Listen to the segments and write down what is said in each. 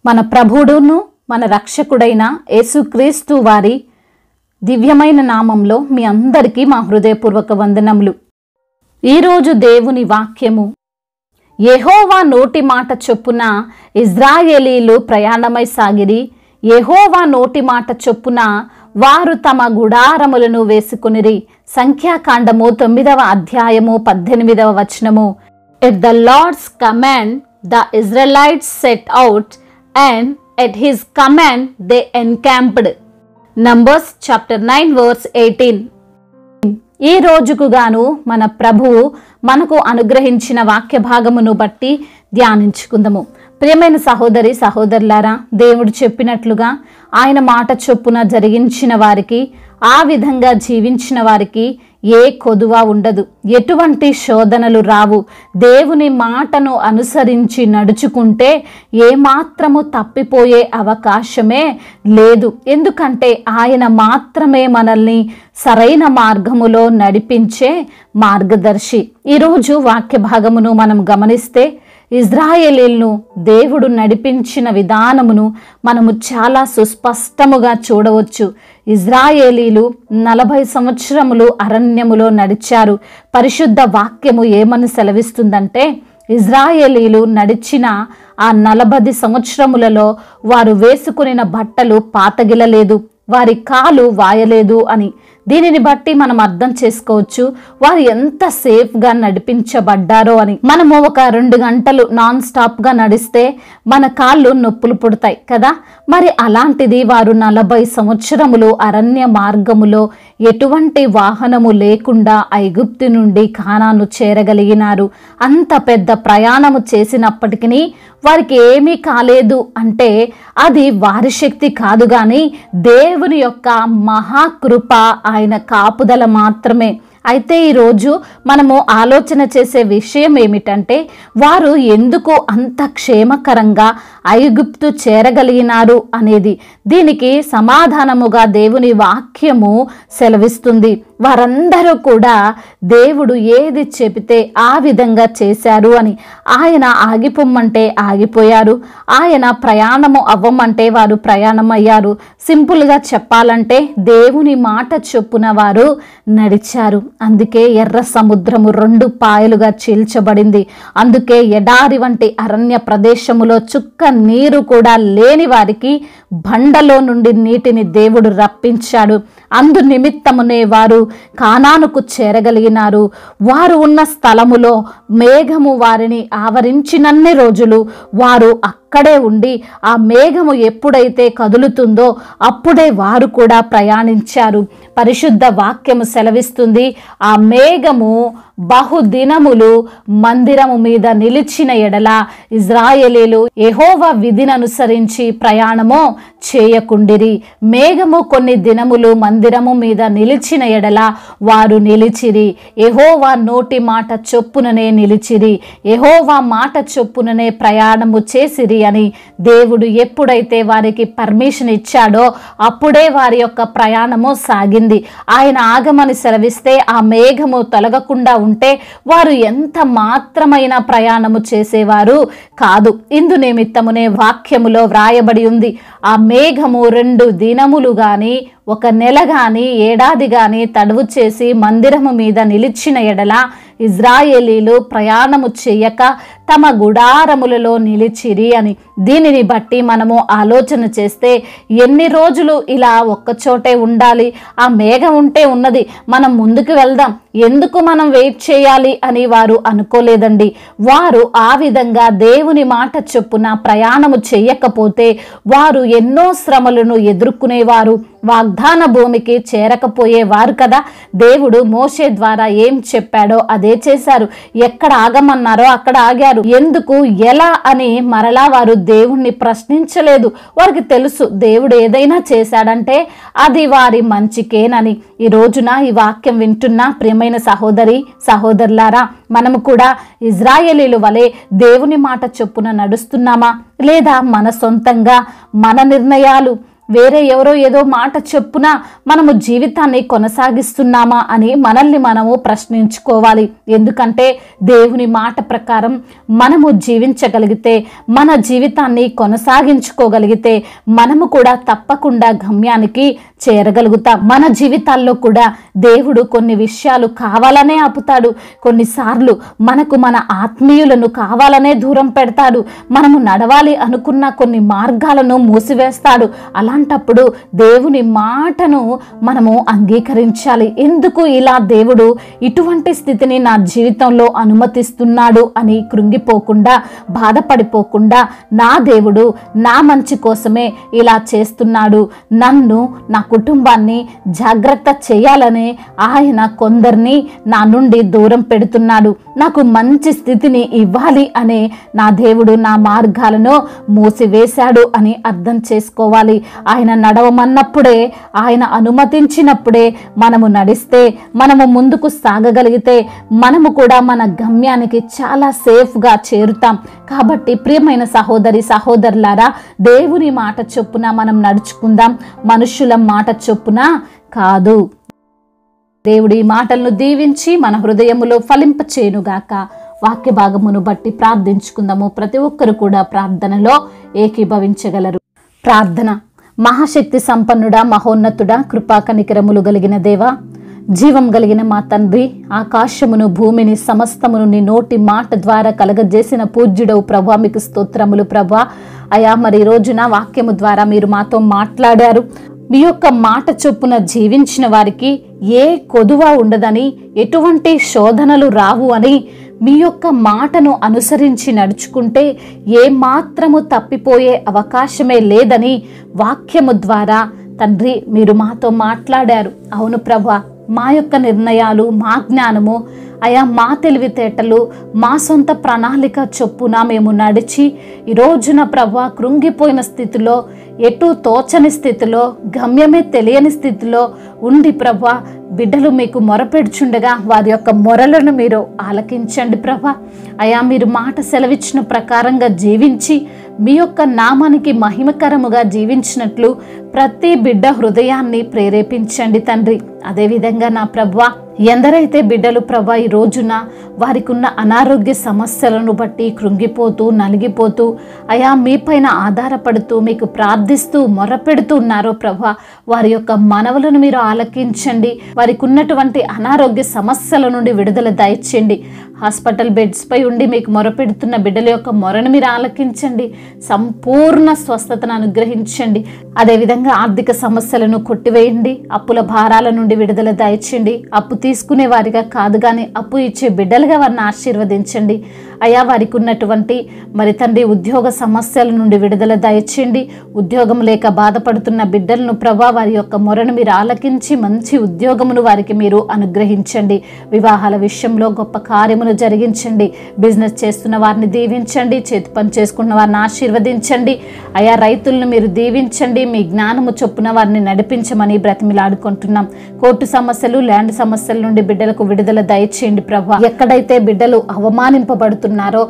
మన ప్రభువును మన రక్షకుడైన యేసుక్రీస్తు వారి దివ్యమైన నామంలో మీ అందరికీ మా హృదయపూర్వక వందనములు. ఈరోజు దేవుని వాక్యము, యెహోవా నోటి మాట చొప్పున ఇజ్రాయేలీలు ప్రయాణమై సాగిరి. యెహోవా నోటి మాట చొప్పున వారు తమ గుడారములను వేసుకొనిరి. సంఖ్యాకాండము 9వ అధ్యాయము 18వ వచనము. At the Lord's command the Israelites set out, and at his command they encamped. Numbers chapter 9 verse 18. ఈ రోజుకు గాను మన ప్రభువు మనకు అనుగ్రహించిన వాక్య భాగమును బట్టి ధ్యానించుకుందాము. ప్రియమైన సహోదరి సహోదరులారా, దేవుడు చెప్పినట్లుగా ఆయన మాట చొప్పున జరిగించిన వారికి, ఆ విధంగా జీవించిన వారికి ఏ కొదువ ఉండదు, ఎటువంటి శోధనలు రావు. దేవుని మాటను అనుసరించి నడుచుకుంటే ఏమాత్రము తప్పిపోయే అవకాశమే లేదు. ఎందుకంటే ఆయన మాత్రమే మనల్ని సరైన మార్గములో నడిపించే మార్గదర్శి. ఈరోజు వాక్య భాగమును మనం గమనిస్తే ఇజ్రాయేలీలను దేవుడు నడిపించిన విధానమును మనము చాలా సుస్పష్టముగా చూడవచ్చు. ఇజ్రాయేలీలు 40 సంవత్సరములు అరణ్యములో నడిచారు. పరిశుద్ధ వాక్యము ఏమని సెలవిస్తుందంటే, ఇజ్రాయేలీలు నడిచిన ఆ 40 సంవత్సరములలో వారు వేసుకునిన బట్టలు పాతగిలలేదు, వారి కాలు వాయలేదు అని. దీనిని బట్టి మనం అర్థం చేసుకోవచ్చు వారు ఎంత సేఫ్గా నడిపించబడ్డారో అని. మనము ఒక 2 గంటలు నాన్ స్టాప్గా నడిస్తే మన కాళ్ళు నొప్పులు పుడతాయి కదా. మరి అలాంటిది వారు 40 సంవత్సరములు అరణ్య మార్గములో ఎటువంటి వాహనము లేకుండా ఐగుప్తు నుండి కానాను చేరగలిగినారు. అంత పెద్ద ప్రయాణము చేసినప్పటికీ వారికి ఏమీ కాలేదు అంటే అది వారి శక్తి కాదు, కానీ దేవుని యొక్క మహాకృప, ఆయన కాపుదల మాత్రమే. అయితే ఈరోజు మనము ఆలోచన చేసే విషయం ఏమిటంటే, వారు ఎందుకు అంత క్షేమకరంగా ఐగుప్తు చేరగలిగినారు అనేది. దీనికి సమాధానముగా దేవుని వాక్యము సెలవిస్తుంది. వారందరూ కూడా దేవుడు ఏది చెబితే ఆ విధంగా చేశారు అని. ఆయన ఆగిపోమ్మంటే ఆగిపోయారు, ఆయన ప్రయాణము అవ్వమంటే వారు ప్రయాణం అయ్యారు. సింపుల్గా చెప్పాలంటే దేవుని మాట చొప్పున వారు నడిచారు. అందుకే ఎర్ర సముద్రము 2 పాయలుగా చీల్చబడింది. అందుకే ఎడారి వంటి అరణ్య ప్రదేశములో చుక్క నీరు కూడా లేని వారికి బండలో నుండి నీటిని దేవుడు రప్పించాడు. అందు నిమిత్తమునే వారు కానానుకు చేరగలిగినారు. వారు ఉన్న స్థలములో మేఘము వారిని ఆవరించినన్ని రోజులు వారు అక్కడే ఉండి, ఆ మేఘము ఎప్పుడైతే కదులుతుందో అప్పుడే వారు కూడా ప్రయాణించారు. పరిశుద్ధ వాక్యము సెలవిస్తుంది, ఆ మేఘము బహుదినములు మందిరము మీద నిలిచిన ఎడల ఇజ్రాయేలీలు యెహోవా విధిని అనుసరించి ప్రయాణము చేయకుండిరి. మేఘము కొన్ని దినములు మందిరము మీద నిలిచిన ఎడల వారు నిలిచిరి. యెహోవా నోటి మాట చొప్పుననే నిలిచిరి, యెహోవా మాట చొప్పుననే ప్రయాణము చేసిరి అని దేవుడు ఎప్పుడైతే వారికి పర్మిషన్ ఇచ్చాడో అప్పుడే వారి యొక్క ప్రయాణము సాగింది. ఆయన ఆగమని సెలవిస్తే ఆ మేఘము తొలగకుండా ఉంటే వారు ఎంత మాత్రమైన ప్రయాణము చేసేవారు కాదు. ఇందు నిమిత్తమునే వాక్యములో వ్రాయబడి ఉంది, ఆ మేఘము 2 దినములు గాని, 1 నెల గాని, ఏడాది గాని తడువు చేసి మందిరము మీద నిలిచిన ఎడల ఇజ్రాయేలీలు ప్రయాణము చేయక తమ గుడారములలో నిలిచిరి అని. దీనిని బట్టి మనము ఆలోచన చేస్తే ఎన్ని రోజులు ఇలా ఒక్కచోటే ఉండాలి? ఆ మేఘం ఉంటే ఉన్నది, మనం ముందుకు వెళ్దాం, ఎందుకు మనం వెయిట్ చేయాలి అని వారు అనుకోలేదండి. వారు ఆ విధంగా దేవుని మాట చొప్పున ప్రయాణము చేయకపోతే వారు ఎన్నో శ్రమలను ఎదుర్కొనేవారు, వాగ్దాన భూమికి చేరకపోయేవారు కదా. దేవుడు మోషే ద్వారా ఏం చెప్పాడో అదే చేశారు. ఎక్కడ ఆగమన్నారో అక్కడ ఆగారు. ఎందుకు, ఎలా అని మరలా వారు దేవుణ్ణి ప్రశ్నించలేదు. వారికి తెలుసు దేవుడు ఏదైనా చేశాడంటే అది వారి మంచికేనని. ఈ రోజున ఈ వాక్యం వింటున్న ప్రియమైన సహోదరి సహోదరులారా, మనము కూడా ఇజ్రాయేలీలు వలె దేవుని మాట చొప్పున నడుస్తున్నామా, లేదా మన సొంతంగా మన నిర్ణయాలు, వేరే ఎవరో ఏదో మాట చెప్పున మనము జీవితాన్ని కొనసాగిస్తున్నామా అని మనల్ని మనము ప్రశ్నించుకోవాలి. ఎందుకంటే దేవుని మాట ప్రకారం మనము జీవించగలిగితే, మన జీవితాన్ని కొనసాగించుకోగలిగితే మనము కూడా తప్పకుండా గమ్యానికి చేరగలుగుతాం. మన జీవితాల్లో కూడా దేవుడు కొన్ని విషయాలు కావాలనే ఆపుతాడు. కొన్నిసార్లు మనకు మన ఆత్మీయులను కావాలనే దూరం పెడతాడు. మనము నడవాలి అనుకున్న కొన్ని మార్గాలను మూసివేస్తాడు. అలాంటప్పుడు దేవుని మాటను మనము అంగీకరించాలి. ఎందుకు ఇలా దేవుడు ఇటువంటి స్థితిని నా జీవితంలో అనుమతిస్తున్నాడు అని కృంగిపోకుండా, బాధపడిపోకుండా, నా దేవుడు నా మంచి కోసమే ఇలా చేస్తున్నాడు, నన్ను, నా కుటుంబాన్ని జాగ్రత్త చేయాలనే ఆయన కొందరిని నా నుండి దూరం పెడుతున్నాడు, నాకు మంచి స్థితిని ఇవ్వాలి అనే నా దేవుడు నా మార్గాలను మూసివేశాడు అని అర్థం చేసుకోవాలి. ఆయన నడవమన్నప్పుడే, ఆయన అనుమతించినప్పుడే మనము నడిస్తే, మనము ముందుకు సాగగలిగితే మనము కూడా మన గమ్యానికి చాలా సేఫ్గా చేరుతాం. కాబట్టి ప్రియమైన సహోదరి సహోదరులారా, దేవుని మాట చొప్పున మనం నడుచుకుందాం, మనుషుల మాట చొప్పున కాదు. దేవుడి మాటలను దీవించి మన హృదయములో ఫలింపచేయునుగాక. వాక్య భాగమును బట్టి ప్రార్థించుకుందాము. ప్రతి ఒక్కరు కూడా ప్రార్థనలో ఏకీభవించగలరు. ప్రార్థన. మహాశక్తి సంపన్నుడా, మహోన్నతుడా, కృపా కనికరములు కలిగిన దేవా, జీవం కలిగిన మా తండ్రి, ఆకాశమును భూమిని సమస్తమును నీ నోటి మాట ద్వారా కలగజేసిన పూజ్యుడవు ప్రభా, మీకు స్తోత్రములు ప్రభా. అయా మరి రోజున వాక్యము ద్వారా మీరు మాతో మాట్లాడారు. మీ యొక్క మాట చొప్పున జీవించిన వారికి ఏ కొదువ ఉండదని, ఎటువంటి శోధనలు రావు అని, మీ యొక్క మాటను అనుసరించి నడుచుకుంటే ఏ మాత్రము తప్పిపోయే అవకాశమే లేదని వాక్యము ద్వారా తండ్రి మీరు మాతో మాట్లాడారు. అవును ప్రభా, మా యొక్క నిర్ణయాలు, మా జ్ఞానము, అయా మా తెలివితేటలు, మా సొంత ప్రణాళిక చొప్పున మేము నడిచి ఈ రోజున ప్రభా కృంగిపోయిన స్థితిలో, ఎటు తోచని స్థితిలో, గమ్యమే తెలియని స్థితిలో ఉండి ప్రభా బిడ్డలు మీకు మొరపెడుచుండగా వారి యొక్క మొరలను మీరు ఆలకించండి ప్రభా. అయా మీరు మాట సెలవిచ్చిన ప్రకారంగా జీవించి మీ యొక్క నామానికి మహిమకరముగా జీవించినట్లు ప్రతి బిడ్డ హృదయాన్ని ప్రేరేపించండి తండ్రి. అదేవిధంగా నా ప్రభువా, ఎందరైతే బిడ్డలు ప్రభా ఈ రోజున వారికి ఉన్న అనారోగ్య సమస్యలను బట్టి కృంగిపోతూ, నలిగిపోతూ, అయా మీపైన ఆధారపడుతూ, మీకు ప్రార్థిస్తూ, మొరపెడుతూ ఉన్నారో ప్రభా, వారి యొక్క మనవులను మీరు ఆలకించండి. వారికి ఉన్నటువంటి అనారోగ్య సమస్యల నుండి విడుదల దయచేయండి. హాస్పిటల్ బెడ్స్ పై ఉండి మీకు మొరపెడుతున్న బిడ్డల యొక్క మొరను మీరు ఆలకించండి. సంపూర్ణ స్వస్థతను అనుగ్రహించండి. అదేవిధంగా ఆర్థిక సమస్యలను కొట్టివేయండి. అప్పుల భారాల నుండి విడుదల దయచేయండి. అప్పు తీసుకునే వారిగా కాదు కానీ అప్పు ఇచ్చే బిడ్డలుగా వారిని ఆశీర్వదించండి. అయా వారికి ఉన్నటువంటి మరి తండ్రి ఉద్యోగ సమస్యల నుండి విడుదల దయచేయండి. ఉద్యోగం లేక బాధపడుతున్న బిడ్డలను ప్రభా వారి యొక్క మొరను మీరు ఆలకించి మంచి ఉద్యోగమును వారికి మీరు అనుగ్రహించండి. వివాహాల విషయంలో గొప్ప కార్యమును జరిగించండి. బిజినెస్ చేస్తున్న వారిని దీవించండి. చేతి పని చేసుకున్న వారిని ఆశీర్వదించండి. అయా రైతులను మీరు దీవించండి. మీ జ్ఞానము చొప్పున వారిని నడిపించమని బ్రతిమిలాడుకుంటున్నాం. కోర్టు సమస్యలు, ల్యాండ్ సమస్యల నుండి బిడ్డలకు విడుదల దయచేయండి ప్రభా. ఎక్కడైతే బిడ్డలు అవమానింపబడుతున్నారో,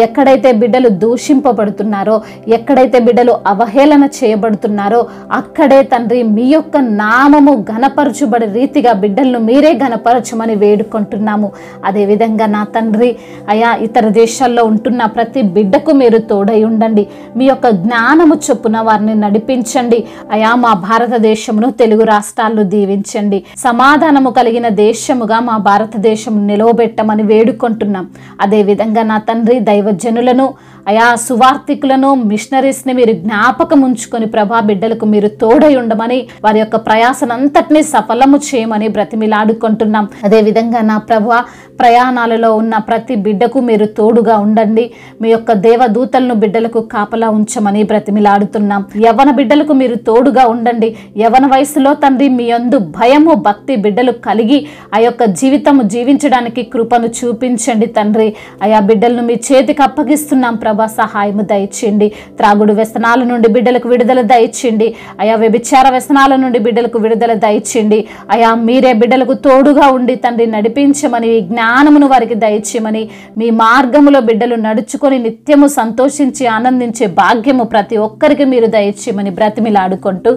ఎక్కడైతే బిడ్డలు దూషింపబడుతున్నారో, ఎక్కడైతే బిడ్డలు అవహేళన చేయబడుతున్నారో అక్కడే తండ్రి మీ యొక్క నామము ఘనపరచుబడే రీతిగా బిడ్డలను మీరే ఘనపరచమని వేడుకుంటున్నాము. అదేవిధంగా నా తండ్రి అయా ఇతర దేశాల్లో ఉంటున్న ప్రతి బిడ్డకు మీరు తోడై ఉండండి. మీ యొక్క జ్ఞానము చొప్పున వారిని నడిపించండి. అయా మా భారతదేశమును, తెలుగు రాష్ట్రాలను దీవించండి. సమాధానము కలిగిన దేశముగా మా భారతదేశం నిలవబెట్టమని వేడుకుంటున్నాం. అదేవిధంగా నా తండ్రి దైవజనులను, అయా సువార్థికులను, మిషనరీస్ని మీరు జ్ఞాపకం ఉంచుకొని ప్రభా బిడ్డలకు మీరు తోడై ఉండమని, వారి యొక్క ప్రయాసనంతటినీ సఫలము చేయమని బ్రతిమిలాడుకుంటున్నాం. అదేవిధంగా నా ప్రభా ప్రయాణాలలో ఉన్న ప్రతి బిడ్డకు మీరు తోడుగా ఉండండి. మీ యొక్క దేవదూతలను బిడ్డలకు కాపలా ఉంచమని బ్రతిమిలాడుతున్నాం. యవ్వన బిడ్డలకు మీరు తోడుగా ఉండండి. యవ్వన వయసులో తండ్రి మీ యందు భయము, భక్తి బిడ్డలు కలిగి ఆ యొక్క జీవితము జీవించడానికి కృపను చూపించండి తండ్రి. ఆయా బిడ్డలను మీ చేతికి అప్పగిస్తున్నాం ప్రభా. ప్రభా సహాయము దయచేయండి. త్రాగుడు వ్యసనాల నుండి బిడ్డలకు విడుదల దయచేయండి అయా. వ్యభిచార వ్యసనాల నుండి బిడ్డలకు విడుదల దయచేయండి అయా. మీరే బిడ్డలకు తోడుగా ఉండి తండ్రి నడిపించమని, జ్ఞానమును వారికి దయచేయమని, మీ మార్గములో బిడ్డలు నడుచుకొని నిత్యము సంతోషించి ఆనందించే భాగ్యము ప్రతి ఒక్కరికి మీరు దయచేయమని బ్రతిమిలాడుకుంటూ,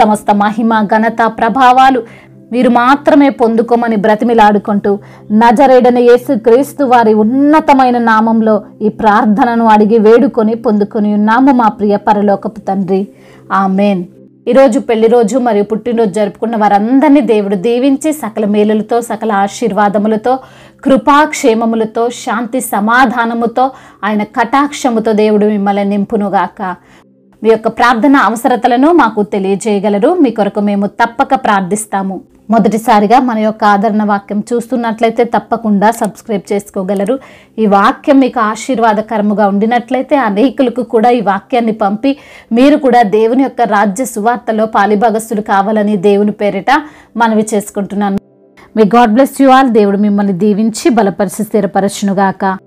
సమస్త మహిమ ఘనత ప్రభావాలు మీరు మాత్రమే పొందుకోమని బ్రతిమిలాడుకుంటూ, నజరేయుడైన యేసుక్రీస్తు వారి ఉన్నతమైన నామంలో ఈ ప్రార్థనను అడిగి వేడుకొని పొందుకొని ఉన్నాము మా ప్రియ పరలోకపు తండ్రి. ఆమేన్. ఈరోజు పెళ్లి రోజు మరియు పుట్టినరోజు జరుపుకున్న వారందరినీ దేవుడు దీవించి సకల మేలులతో, సకల ఆశీర్వాదములతో, కృపాక్షేమములతో, శాంతి సమాధానముతో, ఆయన కటాక్షముతో దేవుడు మిమ్మల్ని నింపునుగాక. మీ యొక్క ప్రార్థన అవసరతలను మాకు తెలియజేయగలరు. మీ కొరకు మేము తప్పక ప్రార్థిస్తాము. మొదటిసారిగా మన యొక్క ఆదరణ వాక్యం చూస్తున్నట్లయితే తప్పకుండా సబ్స్క్రైబ్ చేసుకోగలరు. ఈ వాక్యం మీకు ఆశీర్వాదకరముగా ఉండినట్లయితే అనేకులకు కూడా ఈ వాక్యాన్ని పంపి మీరు కూడా దేవుని యొక్క రాజ్య సువార్తలో పాలిభాగస్తులు కావాలని దేవుని పేరిట మనవి చేసుకుంటున్నాను. May God bless you all. దేవుడు మిమ్మల్ని దీవించి బలపరిచి స్థిరపరచునుగాక.